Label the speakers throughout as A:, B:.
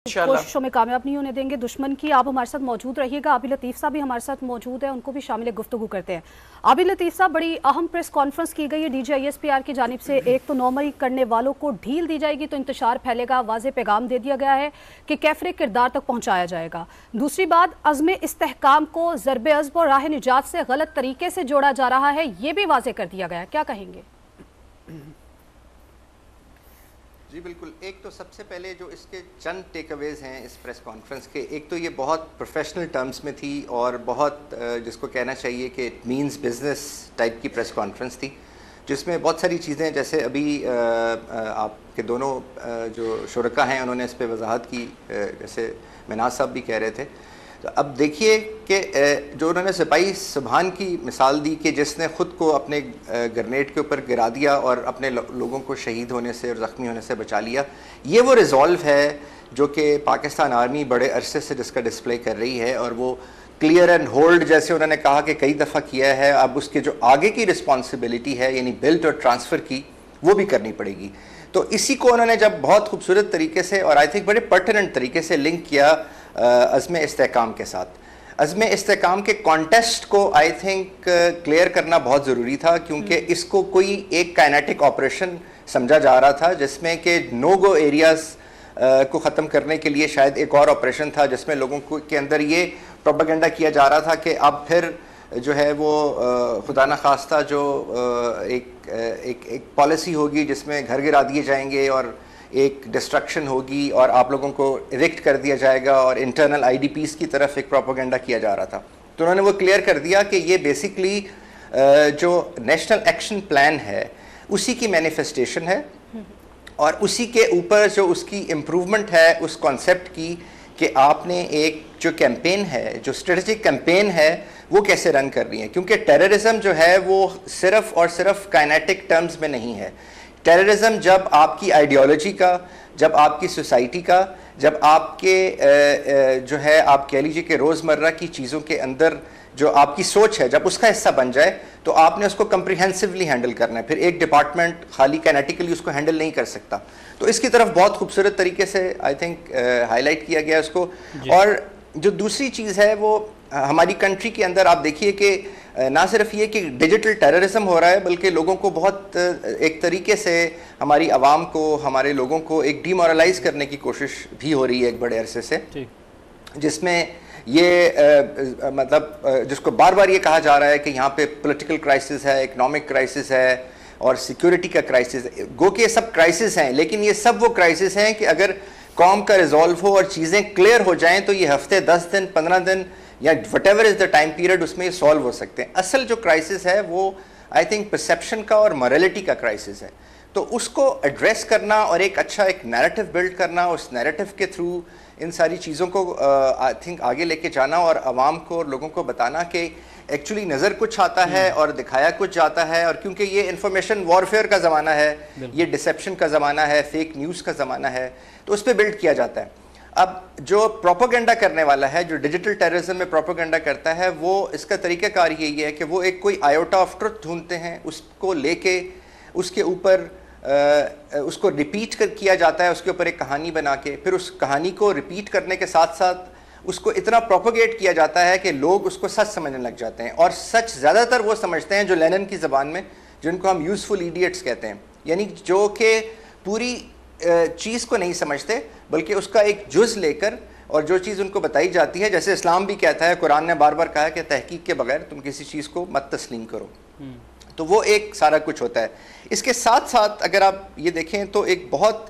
A: कोशिशों में कामयाब नहीं होने देंगे दुश्मन की। आप हमारे साथ मौजूद रहिएगा। आबिद लतीफ़ साहब भी हमारे साथ मौजूद है, उनको भी शामिल गुफ्तगू करते हैं। आबिद लतीफ़ साहब, बड़ी अहम प्रेस कॉन्फ्रेंस की गई है DGISPR की जानिब से। एक तो 9 मई करने वालों को ढील दी जाएगी तो इंतशार फैलेगा, वाज़े पैगाम दे दिया गया है कि कैफरे किरदार तक पहुँचाया जाएगा। दूसरी बात, अज़्म इस्तेहकाम को ज़रबे अज़्ब और राह निजात से गलत तरीके से जोड़ा जा रहा है, ये भी वाज़े कर दिया गया। क्या कहेंगे?
B: जी बिल्कुल। एक तो सबसे पहले जो इसके चंद टेक अवेज़ हैं इस प्रेस कॉन्फ्रेंस के, एक तो ये बहुत प्रोफेशनल टर्म्स में थी और बहुत जिसको कहना चाहिए कि इट मीन्स बिजनेस टाइप की प्रेस कॉन्फ्रेंस थी, जिसमें बहुत सारी चीज़ें, जैसे अभी आपके दोनों जो शुरका हैं उन्होंने इस पर वजाहत की, जैसे मिनाज साहब भी कह रहे थे। तो अब देखिए कि जो उन्होंने सिपाही सुबहान की मिसाल दी कि जिसने ख़ुद को अपने ग्रेनेड के ऊपर गिरा दिया और अपने लोगों को शहीद होने से और ज़ख्मी होने से बचा लिया, ये वो रिज़ॉल्व है जो कि पाकिस्तान आर्मी बड़े अरसे से जिसका डिस्प्ले कर रही है, और वो क्लियर एंड होल्ड जैसे उन्होंने कहा कि कई दफ़ा किया है। अब उसके जो आगे की रिस्पॉन्सिबिलिटी है, यानी बिल्ट और ट्रांसफ़र की, वो भी करनी पड़ेगी। तो इसी को उन्होंने जब बहुत खूबसूरत तरीके से और आई थिंक बड़े पर्टिनेंट तरीके से लिंक किया अज़्म इस्तेहकाम के साथ। अज़्म इस्तेहकाम के कॉन्टेस्ट को आई थिंक क्लियर करना बहुत ज़रूरी था, क्योंकि इसको कोई एक काइनेटिक ऑपरेशन समझा जा रहा था जिसमें कि नो गो एरियाज़ को ख़त्म करने के लिए शायद एक और ऑपरेशन था, जिसमें लोगों को के अंदर ये प्रोपेगेंडा किया जा रहा था कि अब फिर जो है वो खुदा न खास्ता जो एक पॉलिसी होगी जिसमें घर गिरा दिए जाएंगे और एक डिस्ट्रक्शन होगी और आप लोगों को इविक्ट कर दिया जाएगा, और इंटरनल IDPs की तरफ एक प्रोपेगेंडा किया जा रहा था। तो उन्होंने वो क्लियर कर दिया कि ये बेसिकली जो नेशनल एक्शन प्लान है उसी की मैनिफेस्टेशन है, और उसी के ऊपर जो उसकी इम्प्रूवमेंट है उस कॉन्सेप्ट की कि आपने एक जो कैंपेन है, जो स्ट्रेटजिक कैंपेन है, वो कैसे रन कर रही है। क्योंकि टेररिज्म जो है वो सिर्फ और सिर्फ काइनेटिक टर्म्स में नहीं है। टेररिज्म जब आपकी आइडियोलॉजी का, जब आपकी सोसाइटी का, जब आपके जो है आप कह लीजिए कि रोज़मर्रा की चीज़ों के अंदर जो आपकी सोच है, जब उसका हिस्सा बन जाए तो आपने उसको कम्प्रिहेंसिवली हैंडल करना है। फिर एक डिपार्टमेंट खाली कैनेटिकली उसको हैंडल नहीं कर सकता। तो इसकी तरफ बहुत खूबसूरत तरीके से आई थिंक हाईलाइट किया गया उसको। और जो दूसरी चीज़ है वो हमारी कंट्री के अंदर आप देखिए कि ना सिर्फ ये कि डिजिटल टेररिज्म हो रहा है, बल्कि लोगों को बहुत एक तरीके से हमारी आवाम को, हमारे लोगों को एक डीमोरलाइज करने की कोशिश भी हो रही है एक बड़े अरसे से, जिसमें ये मतलब जिसको बार बार ये कहा जा रहा है कि यहाँ पे पॉलिटिकल क्राइसिस है, इकोनॉमिक क्राइसिस है और सिक्योरिटी का क्राइसिस है। गो के सब क्राइसिस हैं, लेकिन ये सब वो क्राइसिस हैं कि अगर कौम का रिजॉल्व हो और चीज़ें क्लियर हो जाएँ तो ये हफ्ते 10 दिन 15 दिन या whatever is the time period उसमें ये सॉल्व हो सकते हैं। असल जो क्राइसिस है वो आई थिंक परसेप्शन का और मॉरलिटी का क्राइसिस है। तो उसको एड्रेस करना और एक अच्छा एक नैरेटिव बिल्ड करना, उस नैरेटिव के थ्रू इन सारी चीज़ों को आई थिंक आगे लेके जाना और आवाम को और लोगों को बताना कि एक्चुअली नज़र कुछ आता है और दिखाया कुछ जाता है। और क्योंकि ये इंफॉर्मेशन वॉरफेयर का ज़माना है, ये डिसेप्शन का ज़माना है, फेक न्यूज़ का ज़माना है, तो उस पर बिल्ड किया जाता है। अब जो प्रोपेगेंडा करने वाला है, जो डिजिटल टेररिज्म में प्रोपेगेंडा करता है, वो इसका तरीक़ाकार यही है कि वो एक कोई आयोटा ऑफ ट्रुथ ढूंढते हैं, उसको लेके उसके ऊपर उसको रिपीट किया जाता है, उसके ऊपर एक कहानी बना के, फिर उस कहानी को रिपीट करने के साथ साथ उसको इतना प्रोपोगेट किया जाता है कि लोग उसको सच समझने लग जाते हैं। और सच ज़्यादातर वो समझते हैं जो लेनिन की ज़बान में, जिनको हम यूज़फुल इडियट्स कहते हैं, यानी जो कि पूरी चीज़ को नहीं समझते बल्कि उसका एक जुज़ लेकर, और जो चीज़ उनको बताई जाती है, जैसे इस्लाम भी कहता है, कुरान ने बार बार कहा है कि तहकीक के बगैर तुम किसी चीज़ को मत तस्लीम करो। तो वो एक सारा कुछ होता है। इसके साथ साथ अगर आप ये देखें तो एक बहुत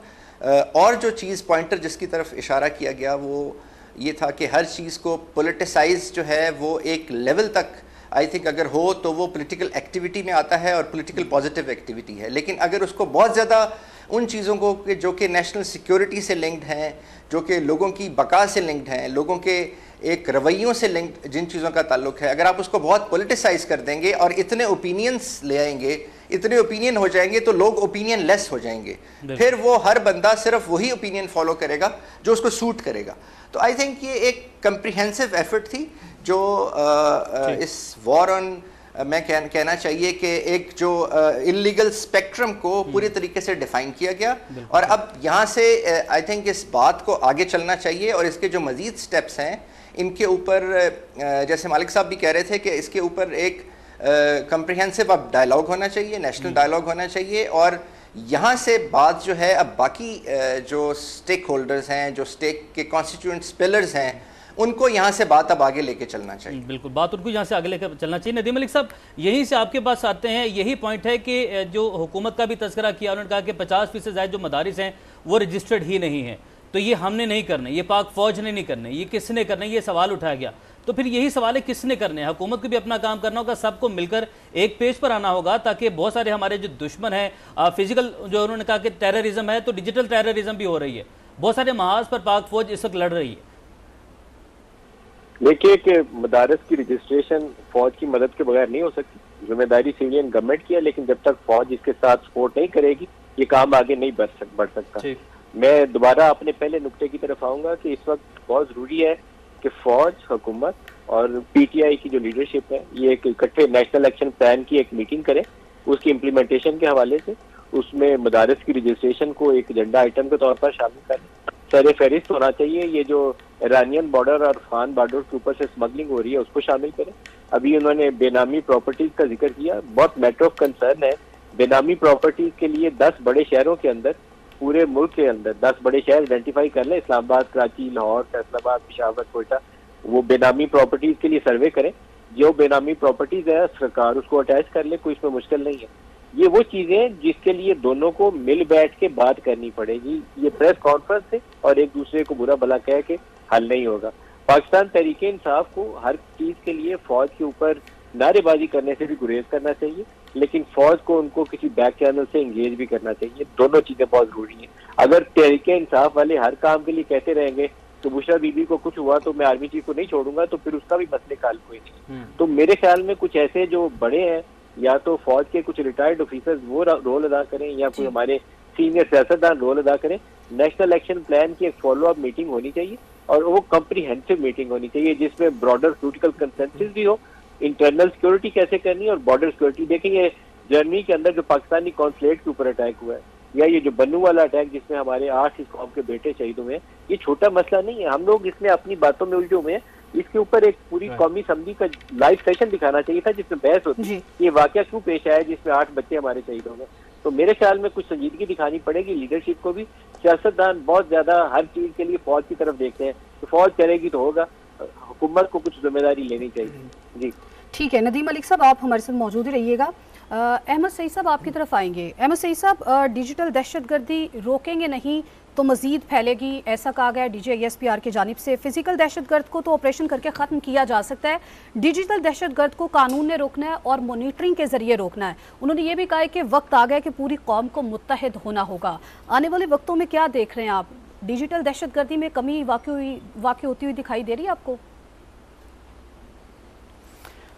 B: और जो चीज़ पॉइंटर जिसकी तरफ इशारा किया गया वो ये था कि हर चीज़ को पोलिटिसाइज जो है वो एक लेवल तक आई थिंक अगर हो तो वो पॉलिटिकल एक्टिविटी में आता है और पॉलिटिकल पॉजिटिव एक्टिविटी है। लेकिन अगर उसको बहुत ज़्यादा उन चीज़ों को जो कि नेशनल सिक्योरिटी से लिंक्ड हैं, जो कि लोगों की बका से लिंक्ड हैं, लोगों के एक रवैयों से लिंक्ड जिन चीज़ों का ताल्लुक है, अगर आप उसको बहुत पॉलिटिसाइज कर देंगे और इतने ओपिनियंस ले आएंगे, इतने ओपिनियन हो जाएंगे, तो लोग ओपिनियन लेस हो जाएंगे। फिर वो हर बंदा सिर्फ वही ओपिनियन फॉलो करेगा जो उसको सूट करेगा। तो आई थिंक ये एक कम्प्रिहेंसिव एफर्ट थी जो इस वॉर ऑन میں کہنا چاہیے کہ ایک جو انلیگل سپیکٹرم کو پوری طریقے سے ڈیفائن کیا گیا، اور اب یہاں سے آئی تھنک اس بات کو آگے چلنا چاہیے، اور اس کے جو مزید سٹیپس ہیں ان کے اوپر جیسے مالک صاحب بھی کہہ رہے تھے کہ اس کے اوپر ایک کمپریہنسو اب ڈائلاگ ہونا چاہیے، نیشنل ڈائلاگ ہونا چاہیے، اور یہاں سے بات جو ہے اب باقی جو سٹیک ہولڈرز ہیں، جو سٹیک کے کانسٹیٹیوئنٹس پلرز ہیں، ان کو یہاں سے بات اب آگے لے کے چلنا چاہیے۔
C: بالکل، بات ان کو یہاں سے آگے لے کے چلنا چاہیے۔ ندیم ملک صاحب، یہیں سے آپ کے پاس آتے ہیں، یہی پوائنٹ ہے کہ جو حکومت کا بھی تذکرہ کیا، انہوں نے کہا کہ 50% سے زائد جو مدارس ہیں وہ رجسٹرڈ ہی نہیں ہیں، تو یہ ہم نے نہیں کرنے، یہ پاک فوج نے نہیں کرنے، یہ کس نے کرنے، یہ سوال اٹھایا گیا۔ تو پھر یہی سوال ہے کس نے کرنے؟ حکومت کو بھی اپنا کام کرنا ہوگا، سب کو مل کر ایک پیج پر آنا ہوگا، تاکہ بہت سارے ہمارے جو دشمن ہیں، فزیکل جو انہوں نے کہا کہ ٹیررزم ہے، تو ڈیجیٹل ٹیررزم بھی ہو رہی ہے، بہت سارے محاذ پر پاک فوج اس وقت لڑ رہی ہے۔
D: دیکھیے کہ مدارس کی رجسٹریشن فوج کی مدد کے بغیر نہیں ہو سکتی، ذمہ داری سویلین گورنمنٹ کی ہے، لیکن جب تک فوج اس کے ساتھ سپورٹ نہیں کرے گی یہ کام آگے نہیں بڑھ سکتا۔ میں دوبارہ اپنے پہلے نقطے کی طرف آؤں گا کہ اس وقت بہت ضروری ہے کہ فوج، حکومت اور پی ٹی آئی کی جو لیڈرشپ ہے یہ ایک اکٹھے نیشنل ایکشن پلان کی ایک میٹنگ کرے، اس کی امپلیمنٹیشن کے حوالے سے اس میں مدارس کی رجسٹریشن کو ایک ایجنڈا آئٹم کے طور پر شامل کریں۔ سر فہرست ہونا چاہیے، یہ جو ایرانین بارڈر اور افغان بارڈر کے اوپر سے اسمگلنگ ہو رہی ہے اس کو شامل کریں۔ ابھی انہوں نے بے نامی پراپرٹیز کا ذکر کیا، بہت میٹر آف کنسرن ہے۔ بے نامی پراپرٹیز کے لیے 10 بڑے شہروں کے اندر، پورے ملک کے اندر 10 بڑے شہر آئیڈینٹیفائی کر لیں، اسلام آباد، کراچی، لاہور، فیصل آباد، پشاور، کوئٹہ، وہ بے نامی پراپرٹیز کے لیے سروے کریں۔ جو بے نامی پراپرٹیز ہے سرکار اس کو اٹیچ کر لے، کوئی اس میں مشکل نہیں ہے۔ یہ وہ چیزیں جس کے لیے دونوں کو مل بیٹھ کے بات کرنی پڑے گی، یہ پریس کانفرنس سے اور ایک دوسرے کو برا بھلا کہہ کے حل نہیں ہوگا۔ پاکستان تحریک انصاف کو ہر چیز کے لیے فوج کے اوپر نعرے بازی کرنے سے بھی گریز کرنا چاہیے، لیکن فوج کو ان کو کسی بیک چینل سے انگیج بھی کرنا چاہیے۔ دونوں چیزیں بہت ضروری ہیں۔ اگر تحریک انصاف والے ہر کام کے لیے کہتے رہیں گے تو بشرا بی بی کو کچھ ہوا تو میں آرمی چیف کو نہیں چھوڑوں گا، تو پھر اس کا بھی مسئلے کا حل کوئی نہیں۔ تو میرے خیال میں کچھ ایسے جو بڑے ہیں، یا تو فوج کے کچھ ریٹائرڈ آفیسرز وہ رول ادا کریں، یا کوئی ہمارے سینئر سیاستدان رول ادا کریں۔ نیشنل ایکشن پلان کی ایک فالو اپ میٹنگ ہونی چاہیے، اور وہ کمپریہنسو میٹنگ ہونی چاہیے جس میں براڈر پولیٹیکل کنسنسس بھی ہو، انٹرنل سیکورٹی کیسے کرنی ہے اور بارڈر سیکورٹی۔ دیکھیں یہ جرمنی کے اندر جو پاکستانی قونصلیٹ کے اوپر اٹیک ہوا ہے، یا یہ جو بنو والا اٹیک جس میں ہمارے 8 اس قوم کے بیٹے شہید ہوئے ہیں، یہ چھوٹا مسئلہ نہیں ہے۔ ہم لوگ اس میں اپنی باتوں میں الجھے ہوئے ہیں، اس کے اوپر ایک پوری قومی اسمبلی کا لائیو سیشن دکھانا چاہیے تھا جس میں بحث ہوتی یہ واقعہ کیوں پیش آیا جس میں 8 بچے ہمارے شہید ہو گئے۔ تو میرے خیال میں کچھ سنجیدگی دکھانی پڑے گی لیڈرشپ کو بھی۔ سیاستدان بہت زیادہ ہر چیز کے لیے فوج کی طرف دیکھتے ہیں، تو فوج کرے گی تو ہوگا، حکومت کو کچھ ذمہ داری لینی چاہیے۔ جی
A: ٹھیک ہے، ندیم ملک صاحب آپ ہمارے ساتھ موجود ہی رہیے گا۔ احمد سعید صاحب آپ کی طرف آئیں گے۔ احمد سعید صاحب، ڈیجیٹل دہشت گردی روکیں گے نہیں تو مزید پھیلے گی، ایسا کہا گیا D G I S P R کی جانب سے۔ فزیکل دہشت گرد کو تو آپریشن کر کے ختم کیا جا سکتا ہے، ڈیجیٹل دہشت گرد کو قانون نے روکنا ہے اور مانیٹرنگ کے ذریعے روکنا ہے۔ انہوں نے یہ بھی کہا ہے کہ وقت آ گیا کہ پوری قوم کو متحد ہونا ہوگا۔ آنے والے وقتوں میں کیا دیکھ رہے ہیں آپ؟ ڈیجیٹل دہشت گردی میں کمی واقع ہوتی ہوئی دکھائی دے رہی ہے آپ کو؟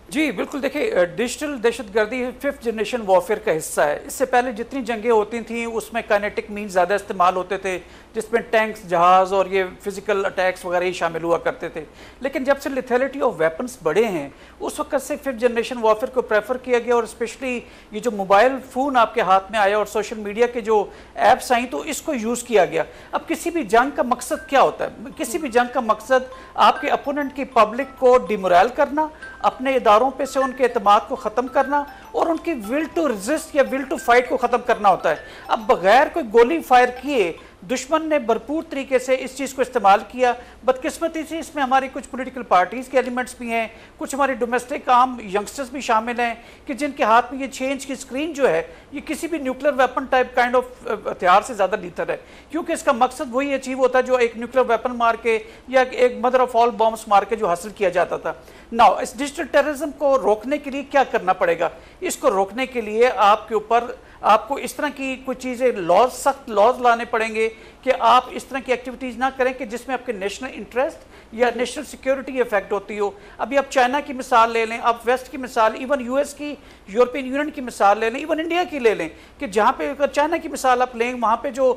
E: جی بالکل، دیکھیں ڈیجیٹل دہشت گردی 5th جنریشن وارفیئر کا حصہ ہے۔ اس سے پہلے جتنی جنگیں ہوتی تھیں اس میں کائنیٹک مینز زیادہ استعمال ہوتے تھے، جس میں ٹینکس، جہاز اور یہ فزیکل اٹیکس وغیرہ ہی شامل ہوا کرتے تھے۔ لیکن جب سے لیتھیلٹی آف ویپنز بڑھے ہیں اس وقت سے 5th جنریشن وارفیئر کو پریفر کیا گیا، اور اسپیشلی یہ جو موبائل فون آپ کے ہاتھ میں آیا اور سوشل میڈیا کے جو ایپس آئیں تو اس کو یوز کیا گیا۔ اب کسی بھی جنگ کا مقصد کیا ہوتا ہے؟ کسی بھی جنگ کا مقصد آپ کے اپوننٹ کی پبلک کو ڈیمورائل کرنا، اپنے اداروں پہ سے ان کے اعتماد کو ختم کرنا اور ان کی ول ٹو ریزسٹ یا ول ٹو فائٹ کو ختم کرنا ہوتا ہے۔ اب بغیر کوئی گولی فائر کیے دشمن نے بھرپور طریقے سے اس چیز کو استعمال کیا۔ بدقسمتی سے اس میں ہماری کچھ پولیٹیکل پارٹیز کے ایلیمنٹس بھی ہیں، کچھ ہمارے ڈومیسٹک عام ینگسٹرز بھی شامل ہیں کہ جن کے ہاتھ میں یہ 6 انچ کی اسکرین جو ہے یہ کسی بھی nuclear weapon type kind of ہتھیار سے زیادہ لیتھر ہے، کیونکہ اس کا مقصد وہی اچیو ہوتا ہے جو ایک نیوکلیر ویپن مار کے یا ایک مدر آف آل بامس مار کے جو حاصل کیا جاتا تھا۔ ناؤ اس ڈیجیٹل ٹیررزم کو روکنے کے لیے کیا کرنا پڑے گا؟ اس کو روکنے کے لیے آپ کو اس طرح کی کچھ چیزیں سخت لاز لانے پڑیں گے کہ آپ اس طرح کی ایکٹیویٹیز نہ کریں کہ جس میں آپ کے نیشنل انٹرسٹ یا نیشنل سیکیورٹی افیکٹ ہوتی ہو۔ ابھی آپ چائنا کی مثال لے لیں، آپ ویسٹ کی مثال، ایون یو ایس کی، یورپین یونین کی مثال لے لیں، ایون انڈیا کی لے لیں، کہ جہاں پہ اگر چائنا کی مثال آپ لیں وہاں پہ جو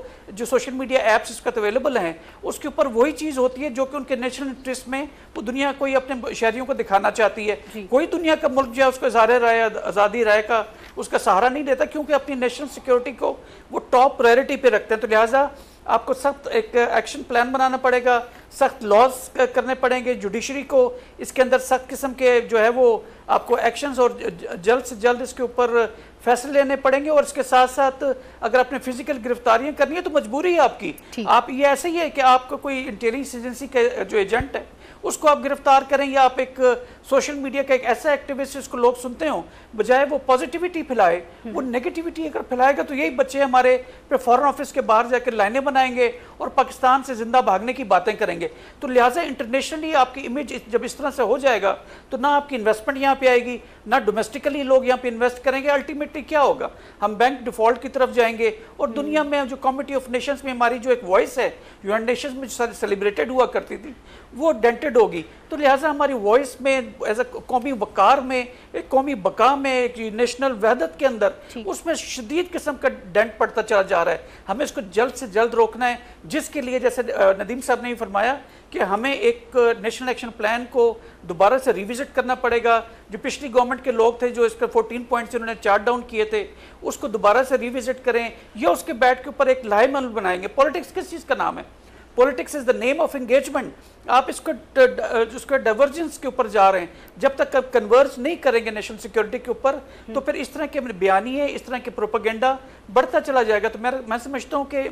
E: سوشل میڈیا ایپس اس وقت اویلیبل ہیں اس کے اوپر وہی چیز ہوتی ہے جو کہ ان کے نیشنل انٹرسٹ میں وہ دنیا کو اپنے شہریوں کو दिखाना चाहती है। कोई दुनिया का मुल्क जो है उसको इज़हार राय, आज़ादी राय का उसका सहारा नहीं देता, क्योंकि अपनी नेशनल सिक्योरिटी को वो टॉप प्रायोरिटी पे रखते हैं। तो लिहाजा आपको सख्त एक एक्शन प्लान बनाना पड़ेगा, सख्त लॉज करने पड़ेंगे, जुडिशरी को इसके अंदर सख्त किस्म के जो है वो आपको एक्शंस और जल्द से जल्द इसके ऊपर फैसले लेने पड़ेंगे। और इसके साथ साथ अगर आपने फिजिकल गिरफ्तारियां करनी है तो मजबूरी है आपकी। आप ये ऐसे ही है कि आपको कोई इंटेलिजेंस एजेंसी का जो एजेंट है उसको आप गिरफ्तार करें, या आप एक सोशल मीडिया का एक ऐसा एक्टिविस्ट जिसको लोग सुनते हो, बजाय वो पॉजिटिविटी फैलाए वो नेगेटिविटी अगर फैलाएगा तो यही बच्चे हमारे फिर फॉरेन ऑफिस के बाहर जाकर लाइनें बनाएंगे और पाकिस्तान से जिंदा भागने की बातें करेंगे। तो लिहाजा इंटरनेशनली आपकी इमेज जब इस तरह से हो जाएगा तो ना आपकी इन्वेस्टमेंट यहाँ पे आएगी, ना डोमेस्टिकली लोग यहाँ पे इन्वेस्ट करेंगे। अल्टीमेटली क्या होगा, हम बैंक डिफॉल्ट की तरफ जाएंगे और दुनिया में जो कमिटी ऑफ नेशंस में हमारी जो एक वॉइस है यूनाइटेड नेशंस में जो सेलिब्रेटेड हुआ करती थी वो डेंटेड होगी। तो लिहाजा हमारी वॉइस में एज अ कौमी वकार में, एक कौमी बका में, एक नेशनल वहदत के अंदर उसमें शदीद किस्म का डेंट पड़ता चला जा रहा है। हमें इसको जल्द से जल्द रोकना है, जिसके लिए जैसे नदीम साहब ने फरमाया कि हमें एक नेशनल एक्शन प्लान को दोबारा से रिविजिट करना पड़ेगा। जो पिछली गवर्नमेंट के लोग थे जो इसके 14 पॉइंट्स उन्होंने चार्ट डाउन किए थे उसको दोबारा से रिविजिट करें, या उसके बैठ के ऊपर एक लाइमल बनाएंगे। पॉलिटिक्स किस चीज़ का नाम है? Politics is the name of engagement. आप इसको डाइवर्जेंस के ऊपर जा रहे हैं। जब तक आप कन्वर्ज नहीं करेंगे नेशनल सिक्योरिटी के ऊपर तो फिर इस तरह के बयानिए, इस तरह के प्रोपेगेंडा बढ़ता चला जाएगा। तो मैं समझता हूँ कि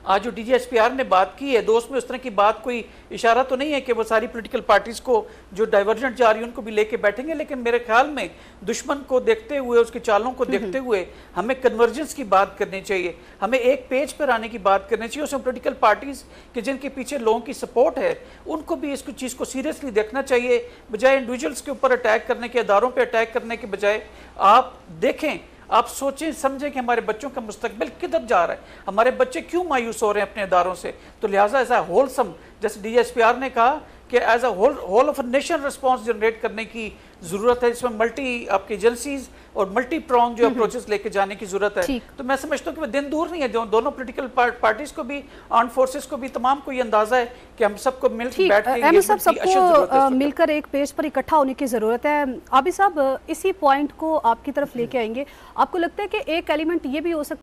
E: आज जो DGSPR ने बात की है, दोस्त में उस तरह की बात कोई इशारा तो नहीं है कि वो सारी पॉलिटिकल पार्टीज़ को जो डाइवर्जेंट जा रही है उनको भी लेके बैठेंगे, लेकिन मेरे ख्याल में दुश्मन को देखते हुए, उसके चालों को देखते हुए हमें कन्वर्जेंस की बात करनी चाहिए, हमें एक पेज पर आने की बात करनी चाहिए। उसमें पॉलिटिकल पार्टीज़ कि जिनके पीछे लोगों की सपोर्ट है उनको भी इसको चीज़ को सीरियसली देखना चाहिए, बजाय इंडिविजुअल्स के ऊपर अटैक करने के, इदारों पर अटैक करने के बजाय आप देखें, आप सोचें समझें कि हमारे बच्चों का मुस्तकबिल किधर जा रहा है, हमारे बच्चे क्यों मायूस हो रहे हैं अपने इदारों से। तो लिहाजा ऐसा होलसम, जैसे DGSPR ने कहा कि as a whole of a nation response generate करने की ज़रूरत है, इसमें मल्टी आपकी एजेंसीज और मल्टी प्रॉन्ग जो अप्रोचेस लेके जाने की ज़रूरत है। तो मैं समझता हूँ कि दिन दूर नहीं है, दोनों पॉलिटिकल पार्टीज़ को भी, आर्म फोर्सेस को भी, तमाम को ये अंदाज़ा है कि हम सबको मिलकर बैठ के
A: सबको मिलकर एक पेज पर इकट्ठा होने की ज़रूरत है। आबिद साहब, इसी पॉइंट को आपकी तरफ लेके आएंगे। आपको लगता है कि एक एलिमेंट ये भी हो सकता